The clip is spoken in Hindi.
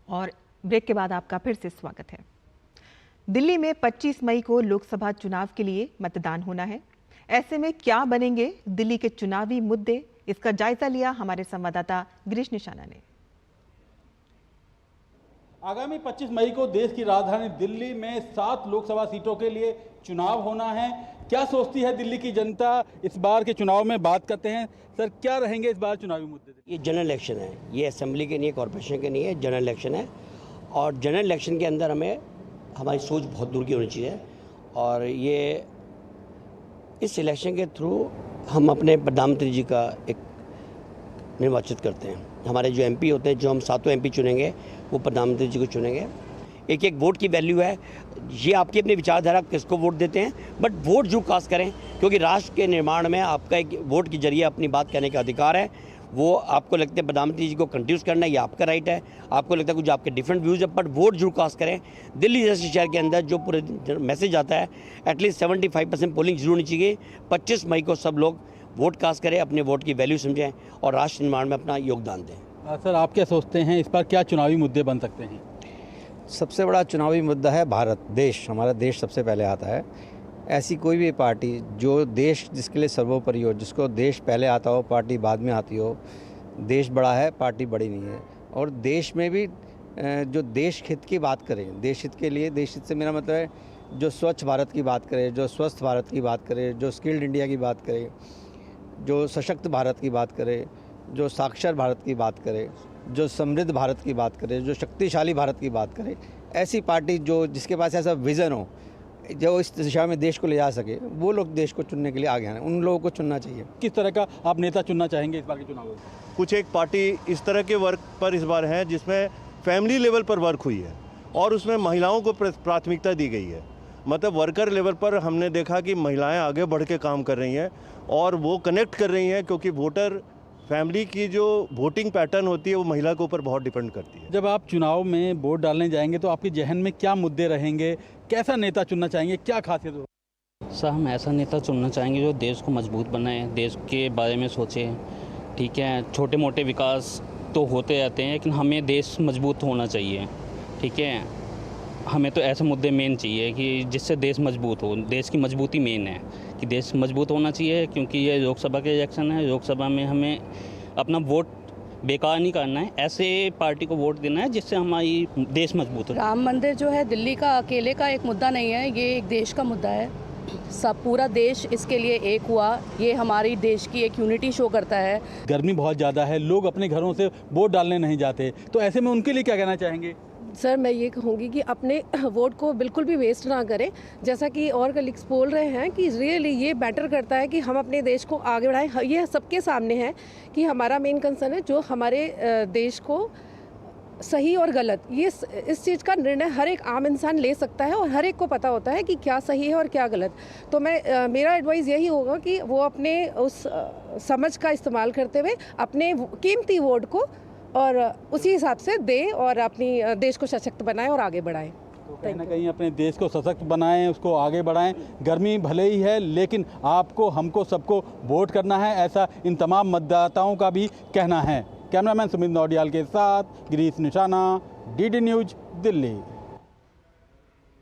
और ब्रेक के बाद आपका फिर से स्वागत है। दिल्ली में 25 मई को लोकसभा चुनाव के लिए मतदान होना है। ऐसे में क्या बनेंगे दिल्ली के चुनावी मुद्दे, इसका जायजा लिया हमारे संवाददाता गिरीश निशाना ने। आगामी 25 मई को देश की राजधानी दिल्ली में 7 लोकसभा सीटों के लिए चुनाव होना है। क्या सोचती है दिल्ली की जनता इस बार के चुनाव में? बात करते हैं। सर, क्या रहेंगे इस बार चुनावी मुद्दे? ये जनरल इलेक्शन है, ये असेंबली के नहीं है, कॉर्पोरेशन के नहीं है, जनरल इलेक्शन है। और जनरल इलेक्शन के अंदर हमारी सोच बहुत दूर की होनी चाहिए। और ये इस इलेक्शन के थ्रू हम अपने प्रधानमंत्री जी का एक निर्वाचित करते हैं। हमारे जो एमपी होते हैं, जो हम 7 एमपी चुनेंगे, वो प्रधानमंत्री जी को चुनेंगे। एक एक वोट की वैल्यू है। ये आपकी अपनी विचारधारा किसको वोट देते हैं, बट वोट जो कास्ट करें, क्योंकि राष्ट्र के निर्माण में आपका एक वोट के जरिए अपनी बात कहने का अधिकार है। वो आपको लगता है प्रधानमंत्री जी को कंट्यूस करना, ये आपका राइट है। आपको लगता है कुछ आपके डिफरेंट व्यूज़ है, बट वोट जरूर कास्ट करें। दिल्ली जैसे शहर के अंदर जो पूरे मैसेज आता है, एटलीस्ट 75% पोलिंग जरूर होनी चाहिए। 25 मई को सब लोग वोट कास्ट करें, अपने वोट की वैल्यू समझें और राष्ट्र निर्माण में अपना योगदान दें। सर, आप क्या सोचते हैं इस पर क्या चुनावी मुद्दे बन सकते हैं? सबसे बड़ा चुनावी मुद्दा है भारत देश। हमारा देश सबसे पहले आता है। ऐसी कोई भी पार्टी जो देश जिसके लिए सर्वोपरि हो, जिसको देश पहले आता हो, पार्टी बाद में आती हो। देश बड़ा है, पार्टी बड़ी नहीं है। और देश में भी जो देश हित की बात करें, देश हित के लिए, देश हित से मेरा मतलब है जो स्वच्छ भारत की बात करे, जो स्वस्थ भारत की बात करे, जो स्किल्ड इंडिया की बात करे, जो सशक्त भारत की बात करे, जो साक्षर भारत की बात करे, जो समृद्ध भारत की बात करे, जो शक्तिशाली भारत की बात करे, ऐसी पार्टी जो जिसके पास ऐसा विज़न हो, जो इस दिशा में देश को ले जा सके, वो लोग देश को चुनने के लिए आगे आए। उन लोगों को चुनना चाहिए। किस तरह का आप नेता चुनना चाहेंगे इस बार के चुनाव में? कुछ एक पार्टी इस तरह के वर्क पर इस बार है जिसमें फैमिली लेवल पर वर्क हुई है और उसमें महिलाओं को प्राथमिकता दी गई है। मतलब वर्कर लेवल पर हमने देखा कि महिलाएं आगे बढ़ के काम कर रही हैं और वो कनेक्ट कर रही हैं, क्योंकि वोटर फैमिली की जो वोटिंग पैटर्न होती है वो महिला के ऊपर बहुत डिपेंड करती है। जब आप चुनाव में वोट डालने जाएंगे तो आपके जहन में क्या मुद्दे रहेंगे? कैसा नेता चुनना चाहेंगे? क्या खासियत हो? सर, हम ऐसा नेता चुनना चाहेंगे जो देश को मजबूत बनाए, देश के बारे में सोचे। ठीक है, छोटे मोटे विकास तो होते रहते हैं, लेकिन हमें देश मजबूत होना चाहिए। ठीक है, हमें तो ऐसे मुद्दे मेन चाहिए कि जिससे देश मजबूत हो। देश की मजबूती मेन है कि देश मजबूत होना चाहिए, क्योंकि ये लोकसभा के इलेक्शन है। लोकसभा में हमें अपना वोट बेकार नहीं करना है, ऐसे पार्टी को वोट देना है जिससे हमारी देश मजबूत हो। राम मंदिर जो है दिल्ली का अकेले का एक मुद्दा नहीं है, ये एक देश का मुद्दा है। सब पूरा देश इसके लिए एक हुआ, ये हमारी देश की एक यूनिटी शो करता है। गर्मी बहुत ज़्यादा है, लोग अपने घरों से वोट डालने नहीं जाते, तो ऐसे में उनके लिए क्या कहना चाहेंगे? सर, मैं ये कहूँगी कि अपने वोट को बिल्कुल भी वेस्ट ना करें। जैसा कि और कलीग्स बोल रहे हैं कि रियली ये बेटर करता है कि हम अपने देश को आगे बढ़ाएं। ये सबके सामने है कि हमारा मेन कंसर्न है जो हमारे देश को सही और गलत, ये इस चीज़ का निर्णय हर एक आम इंसान ले सकता है और हर एक को पता होता है कि क्या सही है और क्या गलत। तो मेरा एडवाइस यही होगा कि वो अपने उस समझ का इस्तेमाल करते हुए अपने कीमती वोट को और उसी हिसाब से दे और अपनी देश को सशक्त बनाएं और आगे बढ़ाएं। तो कहीं ना कहीं अपने देश को सशक्त बनाएं, उसको आगे बढ़ाएं। गर्मी भले ही है, लेकिन आपको, हमको, सबको वोट करना है, ऐसा इन तमाम मतदाताओं का भी कहना है। कैमरामैन सुमित नौडियाल के साथ गिरीश निशाना, डीडी न्यूज़, दिल्ली।